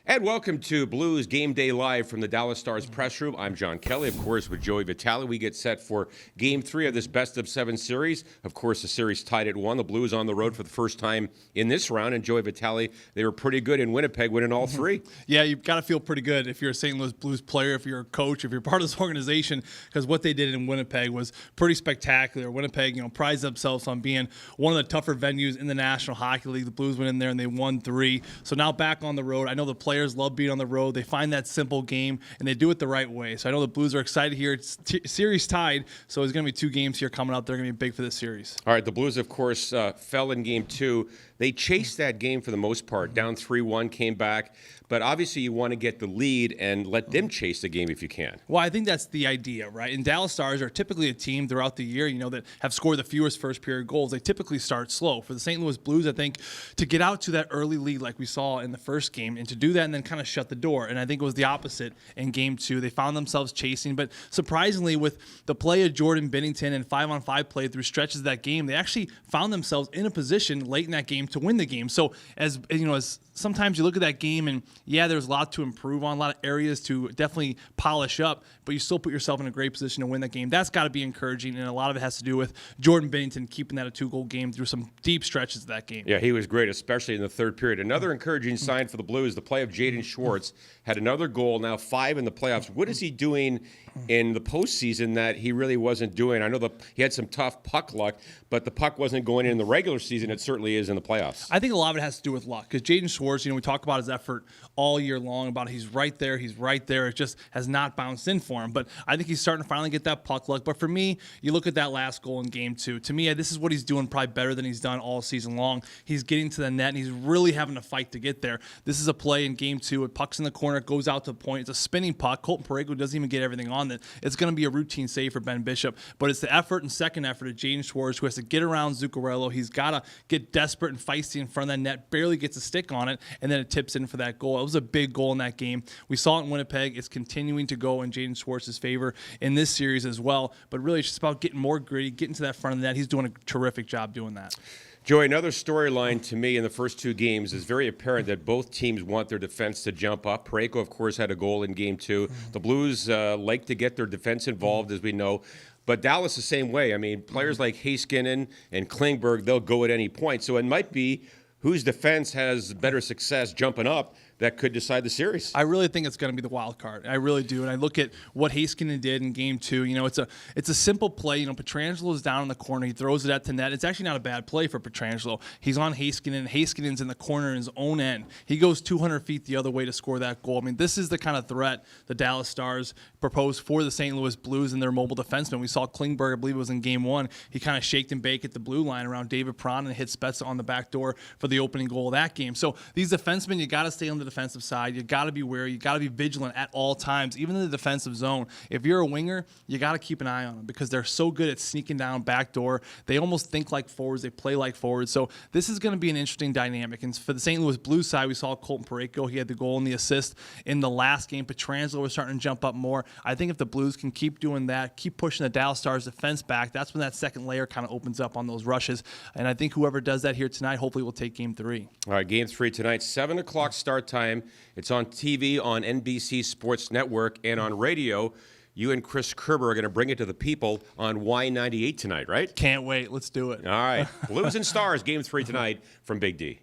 And welcome to Blues Game Day Live from the Dallas Stars press room. I'm John Kelly, of course, with Joey Vitale. We get set for Game 3 of this best-of-7 series. Of course, the series tied at 1. The Blues on the road for the first time in this round. And Joey Vitale, they were pretty good in Winnipeg, winning all 3. Yeah, you've got to feel pretty good if you're a St. Louis Blues player, if you're a coach, if you're part of this organization, because what they did in Winnipeg was pretty spectacular. Winnipeg, prized themselves on being one of the tougher venues in the National Hockey League. The Blues went in there and they won 3. So now back on the road. I know the players love being on the road. They find that simple game, and they do it the right way. So I know the Blues are excited here. It's series tied, so there's going to be 2 games here coming up. They're going to be big for this series. All right, the Blues, of course, fell in Game 2. They chased that game for the most part, down 3-1, came back. But obviously you want to get the lead and let them chase the game if you can. Well, I think that's the idea, right? And Dallas Stars are typically a team throughout the year, that have scored the fewest first-period goals. They typically start slow. For the St. Louis Blues, I think, to get out to that early lead like we saw in the first game and to do that and then kind of shut the door. And I think it was the opposite in Game 2. They found themselves chasing. But surprisingly, with the play of Jordan Binnington and 5-on-5 play through stretches of that game, they actually found themselves in a position late in that game to win the game. So as sometimes you look at that game and, yeah, there's a lot to improve on, a lot of areas to definitely polish up, but you still put yourself in a great position to win that game. That's got to be encouraging, and a lot of it has to do with Jordan Binnington keeping that a 2-goal game through some deep stretches of that game. Yeah, he was great, especially in the third period. Another encouraging sign for the Blues, the play of Jaden Schwartz had another goal, now 5 in the playoffs. What is he doing in the postseason that he really wasn't doing? I know he had some tough puck luck, but the puck wasn't going in the regular season. It certainly is in the playoffs. I think a lot of it has to do with luck, because Jaden Schwartz, we talk about his effort all year long, about he's right there. It just has not bounced in for him. But I think he's starting to finally get that puck luck. But for me, you look at that last goal in Game 2. To me, this is what he's doing probably better than he's done all season long. He's getting to the net, and he's really having to fight to get there. This is a play in Game 2. It pucks in the corner, it goes out to the point. It's a spinning puck. Colton Parayko doesn't even get everything on it. It's going to be a routine save for Ben Bishop. But it's the effort and second effort of Jaden Schwartz, who has to get around Zuccarello. He's got to get desperate and feisty in front of that net, barely gets a stick on it, and then it tips in for that goal. It was a big goal in that game. We saw it in Winnipeg. It's continuing to go in Jaden Schwartz's favor in this series as well. But really, it's just about getting more gritty, getting to that front of the net. He's doing a terrific job doing that. Joey, another storyline to me in the first 2 games is very apparent that both teams want their defense to jump up. Parayko, of course, had a goal in Game 2. The Blues like to get their defense involved, as we know. But Dallas the same way. I mean, players like Heiskanen and Klingberg, they'll go at any point. So it might be whose defense has better success jumping up that could decide the series. I really think it's going to be the wild card. I really do. And I look at what Heiskanen did in Game 2. It's a simple play. Petrangelo's down in the corner. He throws it at the net. It's actually not a bad play for Petrangelo. He's on Heiskanen. Heiskanen's in the corner in his own end. He goes 200 feet the other way to score that goal. I mean, this is the kind of threat the Dallas Stars proposed for the St. Louis Blues and their mobile defensemen. We saw Klingberg, I believe it was in Game 1. He kind of shaked and baked at the blue line around David Perron and hit Spezza on the back door for the opening goal of that game. So these defensemen, you got to stay on the defensive side. You got to be wary. You got to be vigilant at all times, even in the defensive zone. If you're a winger, you got to keep an eye on them because they're so good at sneaking down back door. They almost think like forwards. They play like forwards. So this is going to be an interesting dynamic. And for the St. Louis Blues side, we saw Colton Parayko. He had the goal and the assist in the last game. Petrangelo was starting to jump up more. I think if the Blues can keep doing that, keep pushing the Dallas Stars defense back, that's when that second layer kind of opens up on those rushes. And I think whoever does that here tonight hopefully will take Game 3. All right, Game 3 tonight, 7 o'clock start time. It's on TV on NBC Sports Network and on radio. You and Chris Kerber are going to bring it to the people on Y98 tonight, right? Can't wait. Let's do it. All right. Blues and Stars, Game 3 tonight from Big D.